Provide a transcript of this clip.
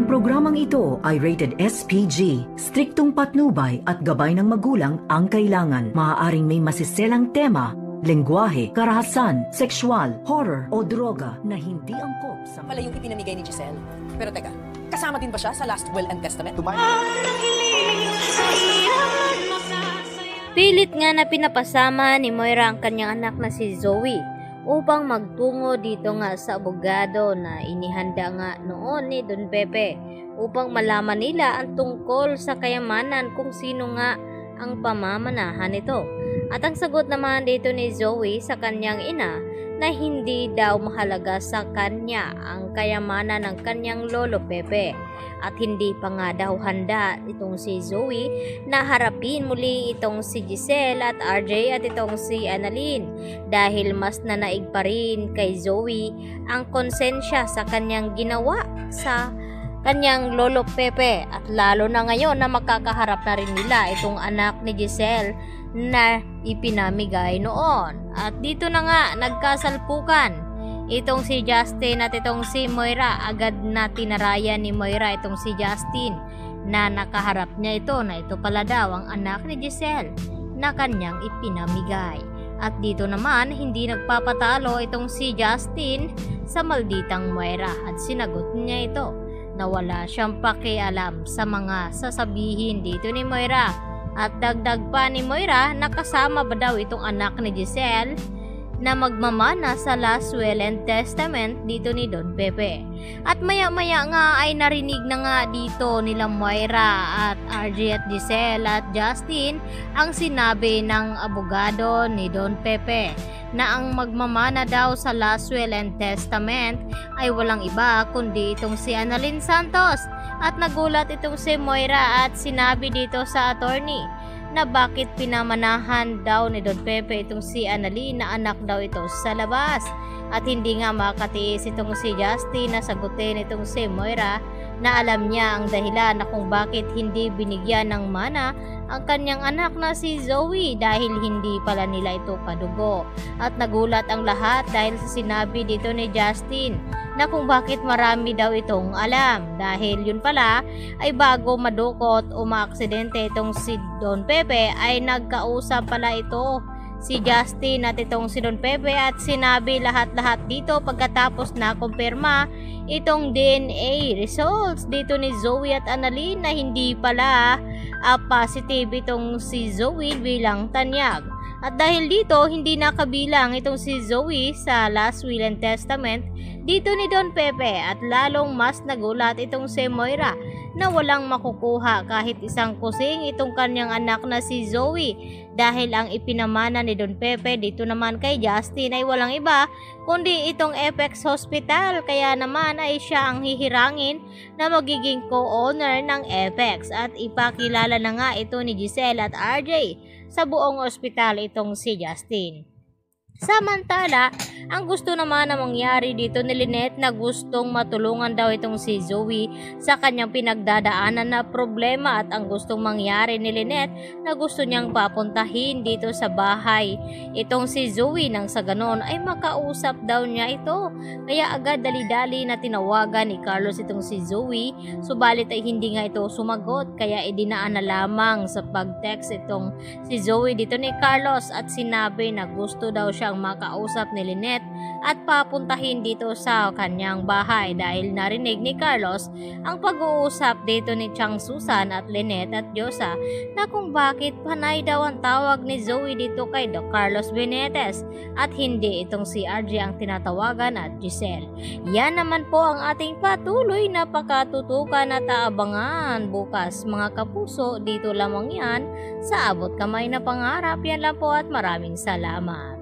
Ang programang ito ay rated SPG. Striktong patnubay at gabay ng magulang ang kailangan. Maaaring may masiselang tema, lengguwahe, karahasan, sexual, horror o droga na hindi angkop sa... Pala yung ipinamigay ni Giselle. Pero teka, kasama din ba siya sa last will and testament? Pilit nga na pinapasama ni Moira ang kanyang anak na si Zoe upang magtungo dito nga sa abogado na inihanda nga noon ni Don Pepe upang malaman nila ang tungkol sa kayamanan kung sino nga ang pamamanahan nito. At ang sagot naman dito ni Zoe sa kanyang ina na hindi daw mahalaga sa kanya ang kayamanan ng kanyang lolo Pepe at hindi pa nga daw handa itong si Zoe na harapin muli itong si Giselle at RJ at itong si Annalyn dahil mas nanaig pa rin kay Zoe ang konsensya sa kanyang ginawa sa kanyang lolo Pepe at lalo na ngayon na makakaharap na rin nila itong anak ni Giselle na ipinamigay noon. At dito na nga nagkasalpukan itong si Justin at itong si Moira. Agad na tinarayan ni Moira itong si Justin na nakaharap niya ito na ito pala daw ang anak ni Giselle na kanyang ipinamigay. At dito naman hindi nagpapatalo itong si Justin sa malditang Moira at sinagot niya ito na wala siyang pakialam sa mga sasabihin dito ni Moira. At dagdag pa ni Moira na kasama ba daw itong anak ni Giselle na magmamana sa last will and testament dito ni Don Pepe. At maya-maya nga ay narinig na nga dito nila Moira at RJ at Giselle at Justin ang sinabi ng abogado ni Don Pepe na ang magmamana daw sa last will and testament ay walang iba kundi itong si Annalyn Santos. At nagulat itong si Moira at sinabi dito sa attorney na bakit pinamanahan daw ni Don Pepe itong si Annalyn na anak daw ito sa labas. At hindi nga makatiis itong si Justin na sagutin itong si Moira na alam niya ang dahilan na kung bakit hindi binigyan ng mana ang kanyang anak na si Zoe dahil hindi pala nila ito kadugo. At nagulat ang lahat dahil sa sinabi dito ni Justin na kung bakit marami daw itong alam dahil yun pala ay bago madukot o maaksidente itong si Don Pepe ay nagkausap pala ito si Justin at itong si Don Pepe at sinabi lahat-lahat dito pagkatapos na kumpirma itong DNA results dito ni Zoe at Annalyn na hindi pala positive itong si Zoe bilang tanyag. At dahil dito hindi nakabilang itong si Zoe sa last will and testament dito ni Don Pepe at lalong mas nagulat itong si Moira na walang makukuha kahit isang kusing itong kanyang anak na si Zoe dahil ang ipinamana ni Don Pepe dito naman kay Justin ay walang iba kundi itong Apex Hospital, kaya naman ay siya ang hihirangin na magiging co-owner ng Apex at ipakilala na nga ito ni Giselle at RJ sa buong ospital itong si Justin. Samantala, ang gusto naman na mangyari dito ni Lynette na gustong matulungan daw itong si Zoe sa kanyang pinagdadaanan na problema at ang gustong mangyari ni Lynette na gusto niyang papuntahin dito sa bahay itong si Zoe nang sa ganon ay makausap daw niya ito. Kaya agad dali-dali na tinawagan ni Carlos itong si Zoe, subalit ay hindi nga ito sumagot kaya idinaan na lamang sa pag-text itong si Zoe dito ni Carlos at sinabi na gusto daw siya ang makausap ni Lynette at papuntahin dito sa kanyang bahay dahil narinig ni Carlos ang pag-uusap dito ni Chang Susan at Lynette at Diyosa na kung bakit panay daw ang tawag ni Zoe dito kay Doc Carlos Benitez at hindi itong si RJ ang tinatawagan at Giselle. Yan naman po ang ating patuloy na pakatutukan at aabangan bukas mga kapuso, dito lamang yan sa Abot Kamay na Pangarap. Yan lang po at maraming salamat.